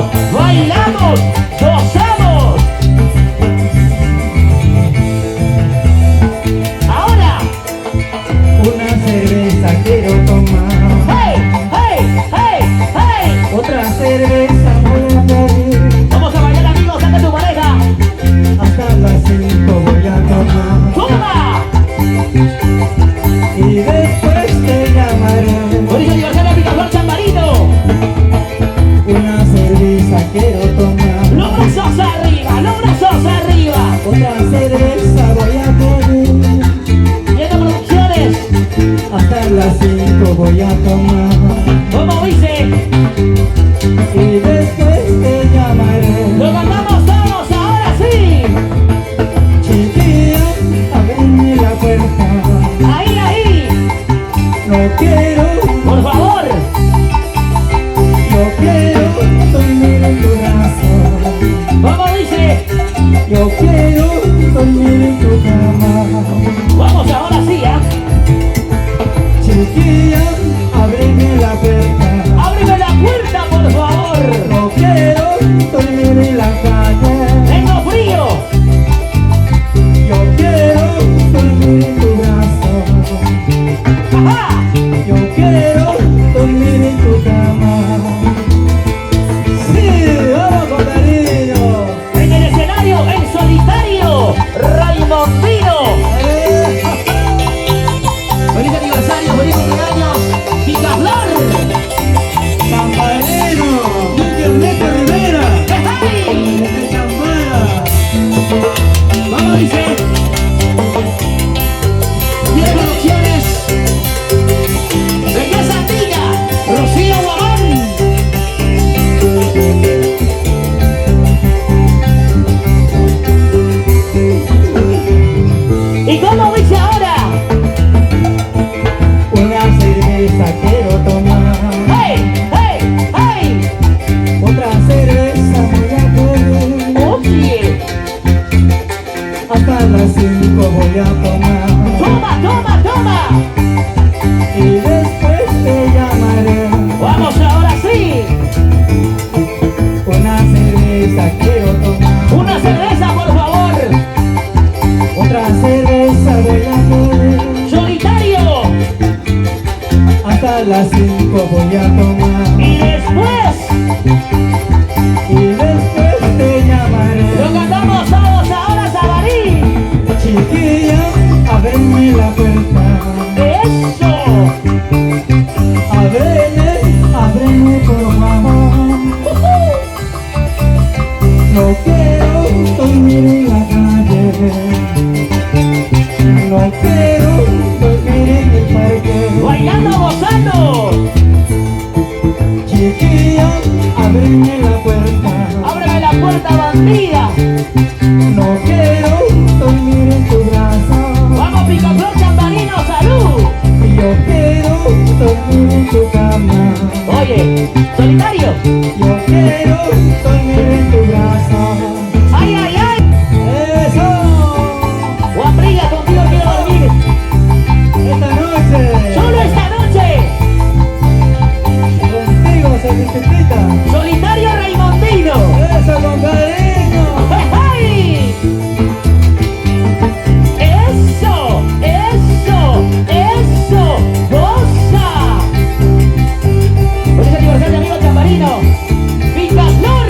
cantamos, bailamos, gozamos. Ahora, Una cerveza quiero tomar. hey, hey, hey, hey. Otra cerveza voy a pedir. Vamos a bailar, amigos, saca tu pareja. Hasta las 5 voy a tomar. ¡Toma! Y después te llamaré. Por eso aniversario de Picaflor San Marino. Una cerveza quiero tomar. Los brazos arriba, los brazos arriba. Otra cerveza voy a pedir. Viendo producciones. Hasta las 5 voy a tomar. ¿Cómo dice? Y después te llamaré. Lo cantamos todos, ahora sí. Chiquilla, ábreme la puerta. Ahí, ahí. No quiero, Por favor. yo quiero dormir en tu brazo. ¿Cómo dice? Yo quiero dormir en tu cama. Vamos ahora sí, ¿ah? Chiquilla, ábreme la puerta. Ábreme la puerta, por favor. No quiero dormir en la calle. Tengo frío. Yo quiero dormir en tu brazo. Ajá. Yo quiero dormir en tu cama. Sí, vamos con cariño. En el escenario, en solitario, Raimondino. Feliz aniversario, feliz cumpleaños, Picaflor. San Valero, Ernesto Rivera, ¡Hey! de Champara. ¿Cómo dice? Bien producciones. ¿De qué Santilla? Rocío Guamán. ¿Y cómo dice ahora? Una cerveza quiero tomar. ¡Hey! ¡Hey! ¡Hey! Otra cerveza voy a pedir. ¡Oye! Hasta las 5 voy a tomar. ¡Toma, toma, toma! Y después te llamaré. ¡Vamos ahora sí! Una cerveza quiero tomar. ¡Una cerveza, por favor! Otra cerveza voy a pedir. ¡Solitario! Hasta las 5 voy a tomar. Y después Y después te llamaré. lo cantamos todos ahora, Sabarí. Chiquilla, ábreme la puerta. ¡Eso! Ábreme por favor. No quiero dormir en la calle. No quiero dormir en el parque. ¡Bailando, gozando! Chiquilla, ábreme la puerta. ¡Ábreme la puerta, bandida! No quiero dormir en tu brazo. ¡Vamos, Picaflor San Marino, salud! Yo quiero dormir en tu cama. Oye, solitario. Yo quiero dormir en tu brazo. ¡Ay, ay, ay! ¡Eso! Guambrilla, contigo quiero dormir. Esta noche. ¡Solo esta noche! Contigo, Celestita. ¡Solitario Raimondino! Eso con cariño. ¡Hey! ¡Eso! ¡Eso! ¡Eso! ¡Goza! ¡Feliz aniversario, amigo San Marino! ¡Picaflor!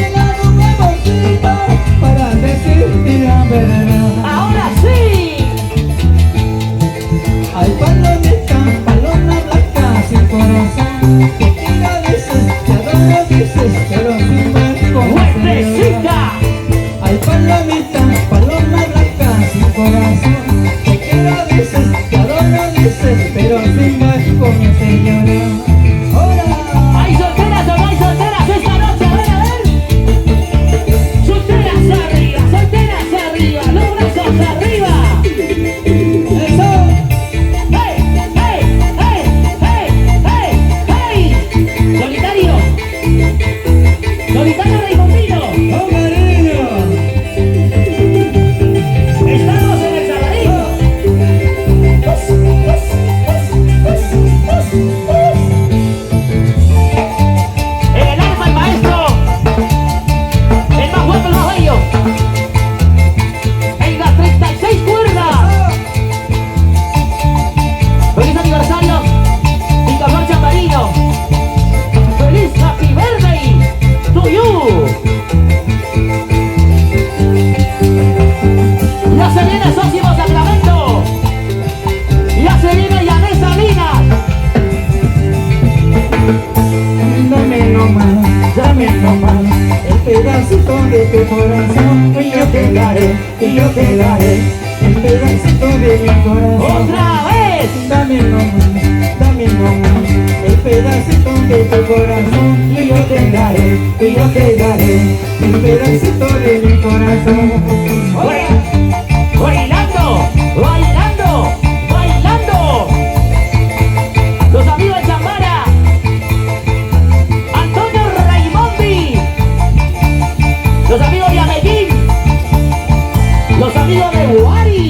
regalado un amorcito para decirte la verdad. Ahora sí. Ay, palomita, paloma blanca sin corazón, te quiero dices, te adoro dices, pero sin más Fuertecita. Ay, palomita, paloma blanca sin corazón, te quiero dices, te adoro dices, pero sin más comienza a llorar. ¡Hola! ¿Hay solteras o no hay solteras esta noche? A ver, a ver. Solteras arriba, los brazos arriba. ¡Eso! ¡Hey, hey, hey, hey, hey, hey! Solitario. Solitario Raimondino. ¡Oh, cariño! Estamos en el Sabarín. En el alma el maestro. El más guapo, el más bello. En las 36 cuerdas. Feliz aniversario, Picaflor Chambarino. Feliz happy birthday to you. Ya se viene Sósimo Sacramento. Ya se viene Yané Salinas. Dame nomás el pedacito de tu corazón y yo te daré, el pedacito de mi corazón. Otra vez. Dame nomás el pedacito de tu corazón y yo te daré, el pedacito de mi corazón. Bailando, bailando, bailando. Los amigos de Chambara. Antonio Raimondi. Los amigos de Amellín. Los amigos de Huari.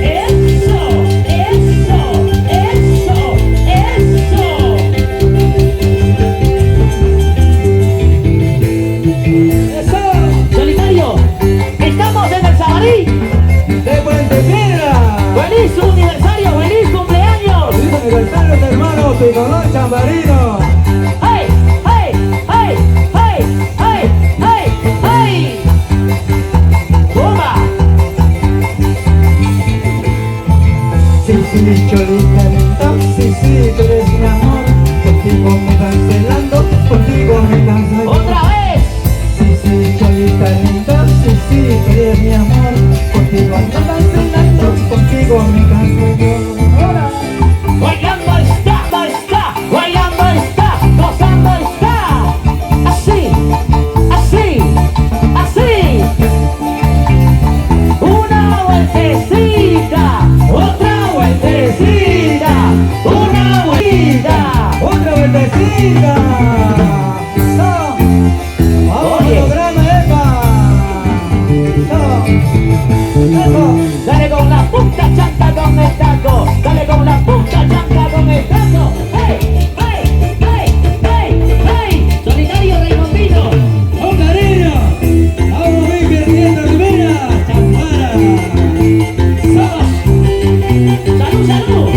Eso, eso, eso, eso. ¡Eso! Solitario, estamos en el Sabarí. ¡De Puente Piedra! ¡Feliz aniversario! ¡Feliz cumpleaños! ¡Feliz aniversario, mi hermano Picaflor Chambarino! ¡Hey! ¡Hey! ¡Hey! ¡Hey! ¡Hey! ¡Hey! ¡Hey! ¡Toma! Sí, cholita linda, sí, tú eres mi amor. Contigo me cancelando, contigo me canso yo. ¡Otra vez! Sí, cholita linda, sí, tú eres mi amor. Contigo me cancelando, contigo me canso yo. ¡Hola! Bailando está, bailando está, gozando está. Así, así, así. Una vueltecita, otra vueltecita, una vueltita. ¡Otra vueltecita! ¡Eso! ¡Vamos, Oye. programa, Epa! ¡Eso! Dale con la punta chanca con el taco, dale con la punta chanca con el taco. ¡Hey! ¡Hey! ¡Hey! ¡Hey! ¡Hey! Solitario Raimondino. ¡Oh, cariño! ¡Vamos a ir perdiendo Rivera! ¡Chambara! ¡Vamos! ¡Salud, salud!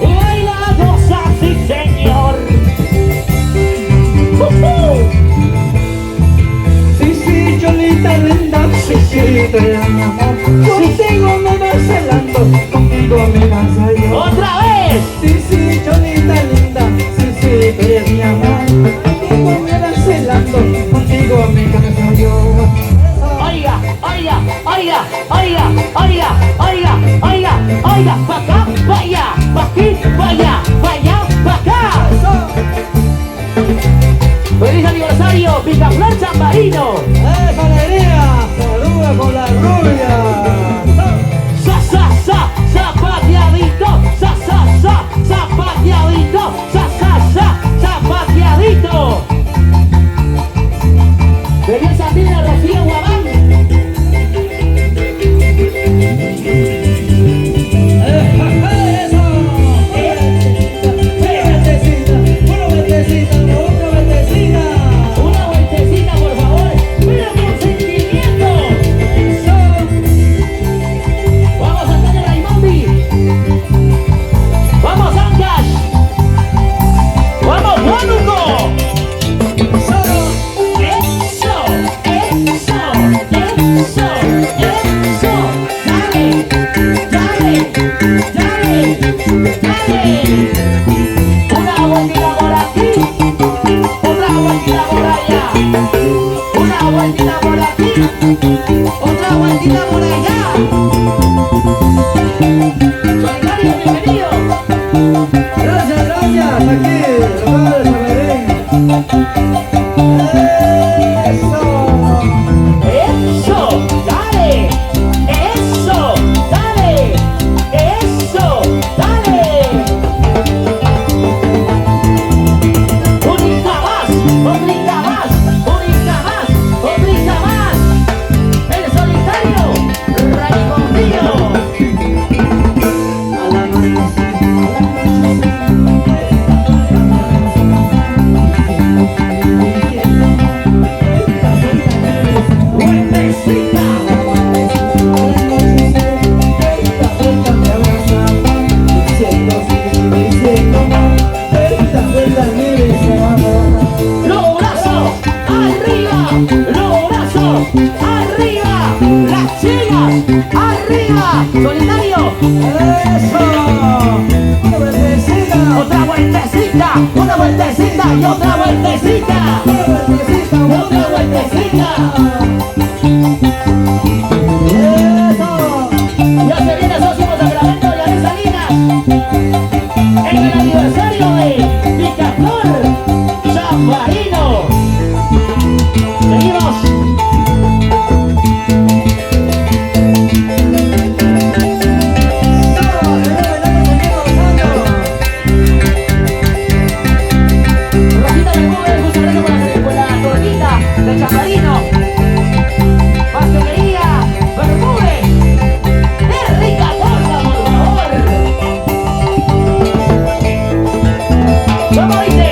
Baila, goza, sí señor. Sí, cholita linda, sí, tú eres mi amor. Contigo me vas celando, contigo me canso yo. ¡Otra vez! Sí, cholita linda, sí, tú eres mi amor. Contigo me vas celando, contigo me canso yo. Oiga, oiga, oiga, oiga, oiga, oiga, oiga, oiga, pa' acá, pa' allá, pa' aquí, pa' allá, pa' allá, pa' acá. ¡Feliz aniversario, Picaflor Chambarino! ¡Esa alegría! ¡Saluda con la rubia! ¡Sa, sa, sa! ¡Zapateadito! ¡Sa, sa, sa! ¡Zapateadito! ¡Sa, sa, sa! ¡Zapateadito! ¡Feliz Sandina Rocío Guamán! ¡Eso! ¡Una vueltecita! Una vueltecita, por favor. ¡Mira! Gracias, gracias. Aquí, local Chamarín. Eso. Eso, dale. Eso, dale. Eso, dale. Bonita más, bonita más, bonita más, bonita más. El solitario, Raimundo. Fuertecita. Los brazos arriba, los brazos arriba, las chicas arriba, solitario. Otra vueltecita y otra vueltecita. Otra vueltecita. Ya se viene el próximo sacramento de las Salinas. En el aniversario de Picaflor Chambarino. Seguimos. Rosita Bermúdez, muchas gracias por la tortita de Chambarino. Pastelería Bermúdez. ¡Qué rica torta, por favor! ¿Cómo dice?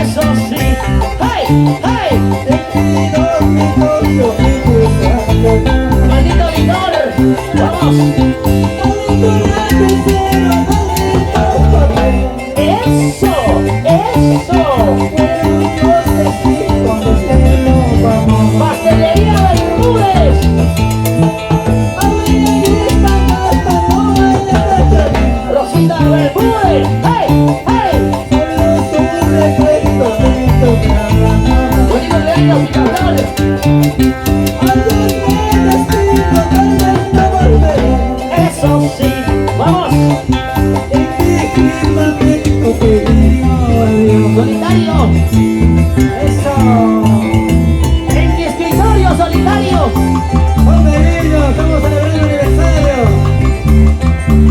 Eso sí. ¡Hey! ¡Hey! Maldito Vitor. Vamos. Eso. Eso. Pastelería Bermúdez. Rosita Bermúdez. ¡Hey! ¡Hey! Bonito cumpleaños, Picaflor. Eso sí. Vamos. Solitario. En mi escritorio, solitario. Estamos celebrando el aniversario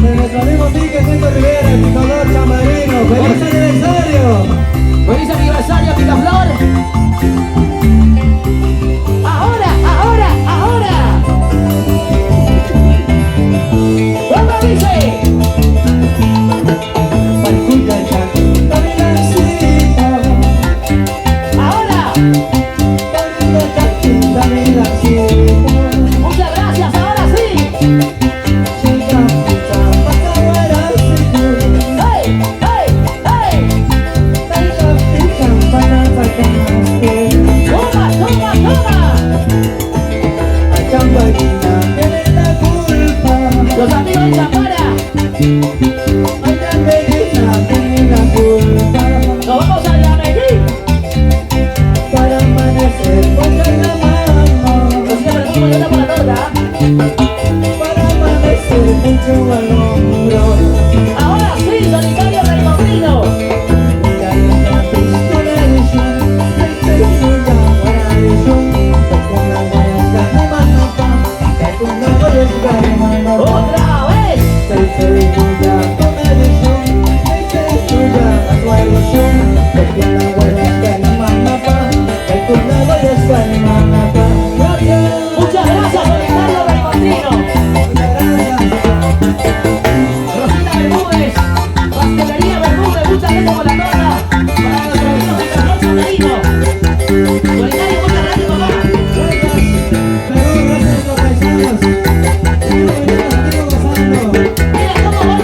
de nuestro amigo Quique Cuento Rivera, el picador Chambarino. ¡Feliz aniversario! Feliz aniversario, Picaflor. Ahora, ahora, ahora. ¿Cómo dice? Ahora. Muchas gracias, ahora sí. ¡Hey! ¡Hey! ¡Hey! ¡Toma, toma, toma! Los amigos de Champara. Nos vamos a la Medellín. Rosita Bermúdez, yo por la torta. Ahora sí, solitario Raimondino. Otra vez. Muchas gracias, solitario Raimondino. Rosita Bermúdez, Pastelería Bermúdez, muchas gracias por la torta. Para nuestro amigo de Carlos Chambarino. Solitario, muchas gracias, papá. Mira cómo van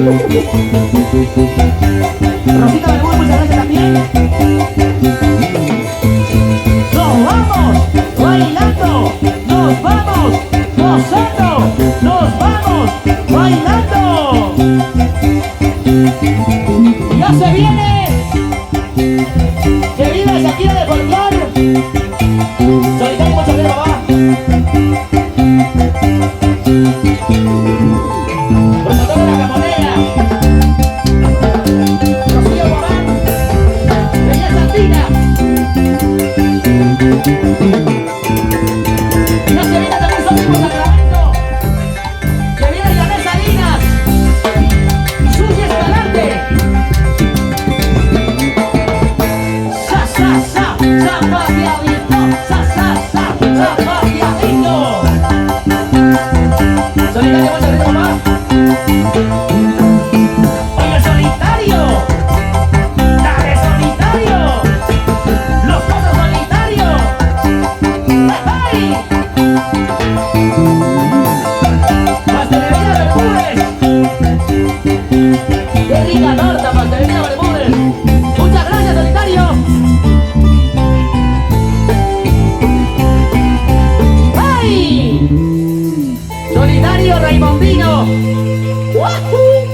Rosita Bermúdez, muchas gracias también. Nos vamos bailando, nos vamos gozando, nos vamos bailando. Ya se viene, que vive Shakira de folclor. Solitario, muchas gracias, papá. Promotor de la Camonera, Rocío Morán, Bella Santina. Ya se viene también Sósimo Sacramento, que viene Yané Salinas, Susi Escalante. Sa, sa, sa, zapateadito, sa, sa, sa, zapateadito. Solitario, muchas gracias, papá. Oye, Solitario, dale Solitario, los pasos solitarios. ¡Ay! Pastelería Bermúdez, de Riga Norta, Pastelería Bermúdez. Muchas gracias, Solitario. ¡Ay! Solitario Raimondino. ¡Wahoo!